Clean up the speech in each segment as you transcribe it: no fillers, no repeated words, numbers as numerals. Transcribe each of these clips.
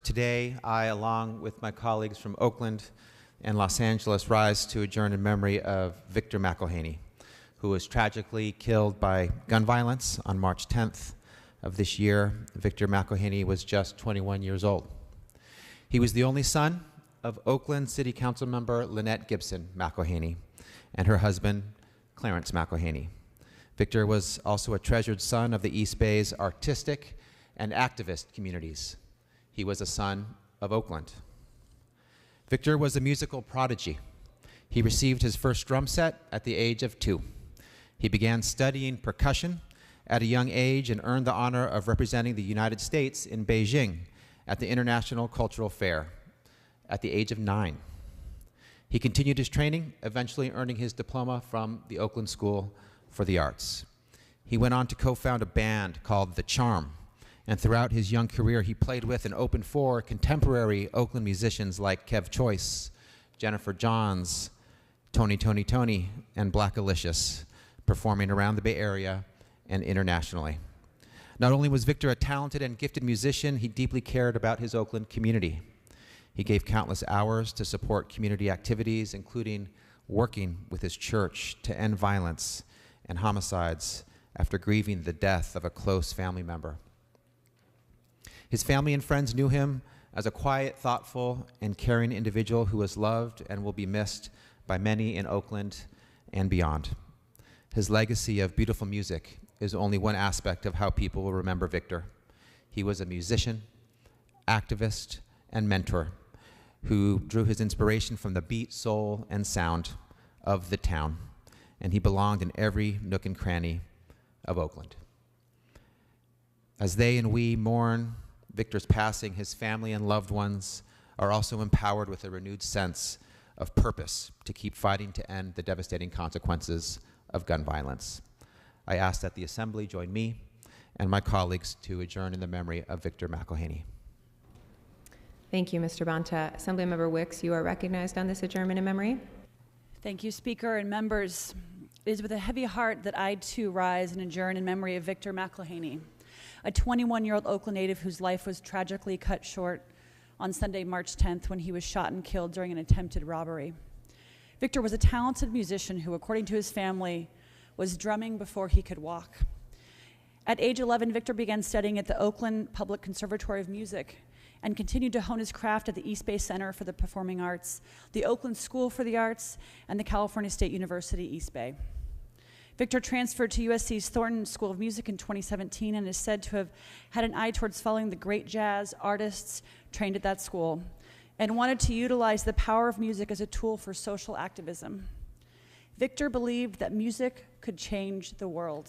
Today, I, along with my colleagues from Oakland and Los Angeles, rise to adjourn in memory of Victor McElhaney, who was tragically killed by gun violence on March 10th of this year. Victor McElhaney was just 21 years old. He was the only son of Oakland City Council member Lynette Gibson McElhaney and her husband, Clarence McElhaney. Victor was also a treasured son of the East Bay's artistic and activist communities. He was a son of Oakland. Victor was a musical prodigy. He received his first drum set at the age of 2. He began studying percussion at a young age and earned the honor of representing the United States in Beijing at the International Cultural Fair at the age of 9. He continued his training, eventually earning his diploma from the Oakland School for the Arts. He went on to co-found a band called The Charm, and throughout his young career, he played with and opened for contemporary Oakland musicians like Kev Choice, Jennifer Johns, Tony, and Black Alicious, performing around the Bay Area and internationally. Not only was Victor a talented and gifted musician, he deeply cared about his Oakland community. He gave countless hours to support community activities, including working with his church to end violence and homicides after grieving the death of a close family member. His family and friends knew him as a quiet, thoughtful, and caring individual who was loved and will be missed by many in Oakland and beyond. His legacy of beautiful music is only one aspect of how people will remember Victor. He was a musician, activist, and mentor who drew his inspiration from the beat, soul, and sound of the town, and he belonged in every nook and cranny of Oakland. As they and we mourn Victor's passing, his family and loved ones are also empowered with a renewed sense of purpose to keep fighting to end the devastating consequences of gun violence. I ask that the Assembly join me and my colleagues to adjourn in the memory of Victor McElhaney. Thank you, Mr. Bonta. Assemblymember Wicks, you are recognized on this adjournment in memory. Thank you, Speaker and members. It is with a heavy heart that I, too, rise and adjourn in memory of Victor McElhaney, a 21-year-old Oakland native whose life was tragically cut short on Sunday, March 10th, when he was shot and killed during an attempted robbery. Victor was a talented musician who, according to his family, was drumming before he could walk. At age 11, Victor began studying at the Oakland Public Conservatory of Music and continued to hone his craft at the East Bay Center for the Performing Arts, the Oakland School for the Arts, and the California State University, East Bay. Victor transferred to USC's Thornton School of Music in 2017 and is said to have had an eye towards following the great jazz artists trained at that school and wanted to utilize the power of music as a tool for social activism. Victor believed that music could change the world.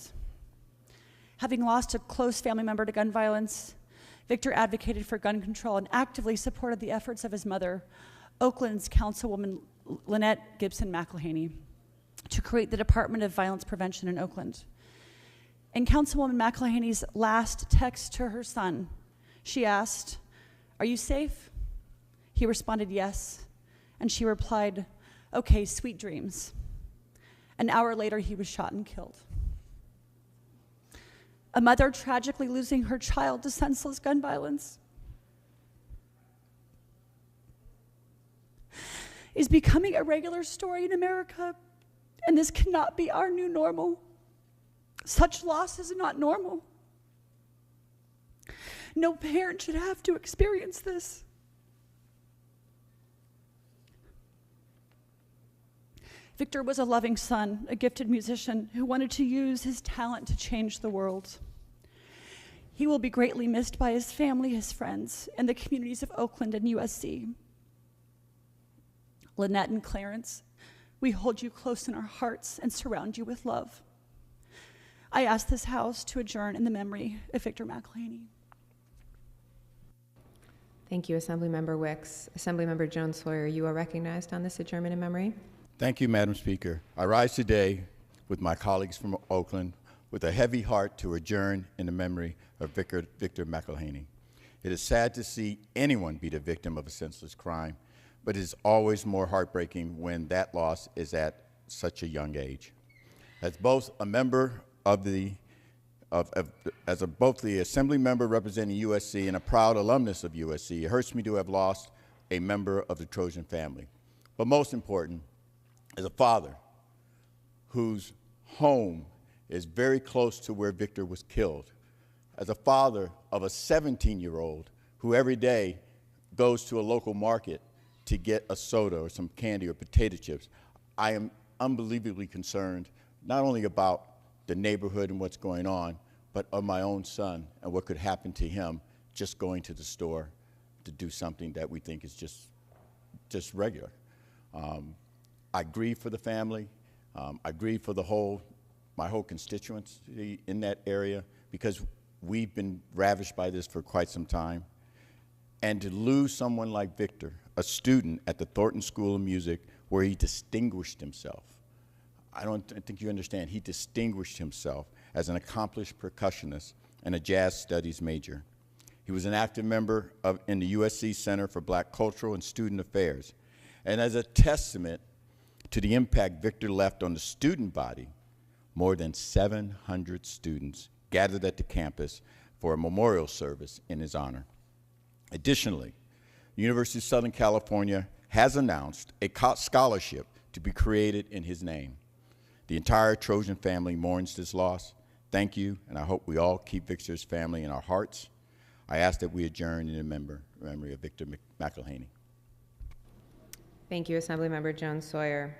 Having lost a close family member to gun violence, Victor advocated for gun control and actively supported the efforts of his mother, Oakland's Councilwoman Lynette Gibson McElhaney, to create the Department of Violence Prevention in Oakland. In Councilwoman McElhaney's last text to her son, she asked, "Are you safe?" He responded, "Yes." And she replied, "Okay, sweet dreams." An hour later, he was shot and killed. A mother tragically losing her child to senseless gun violence is becoming a regular story in America, and this cannot be our new normal. Such loss is not normal. No parent should have to experience this. Victor was a loving son, a gifted musician who wanted to use his talent to change the world. He will be greatly missed by his family, his friends, and the communities of Oakland and USC. Lynette and Clarence, we hold you close in our hearts and surround you with love. I ask this House to adjourn in the memory of Victor McElhaney. Thank you, Assemblymember Wicks. Assemblymember Jones-Sawyer, you are recognized on this adjournment in memory. Thank you, Madam Speaker. I rise today with my colleagues from Oakland with a heavy heart to adjourn in the memory of Victor McElhaney. It is sad to see anyone be the victim of a senseless crime, but it is always more heartbreaking when that loss is at such a young age. As both a member of the as both the Assembly member representing USC and a proud alumnus of USC, it hurts me to have lost a member of the Trojan family. But most important, as a father whose home is very close to where Victor was killed, as a father of a 17-year-old who every day goes to a local market to get a soda or some candy or potato chips, I am unbelievably concerned not only about the neighborhood and what's going on, but of my own son and what could happen to him just going to the store to do something that we think is just regular. I grieve for the family. I grieve for my whole constituency in that area, because we've been ravished by this for quite some time. And to lose someone like Victor, a student at the Thornton School of Music where he distinguished himself. I think you understand, he distinguished himself as an accomplished percussionist and a jazz studies major. He was an active member in the USC Center for Black Cultural and Student Affairs. And as a testament to the impact Victor left on the student body, more than 700 students gathered at the campus for a memorial service in his honor. Additionally, the University of Southern California has announced a scholarship to be created in his name. The entire Trojan family mourns this loss. Thank you, and I hope we all keep Victor's family in our hearts. I ask that we adjourn in memory of Victor McElhaney. Thank you, Assemblymember Jones Sawyer.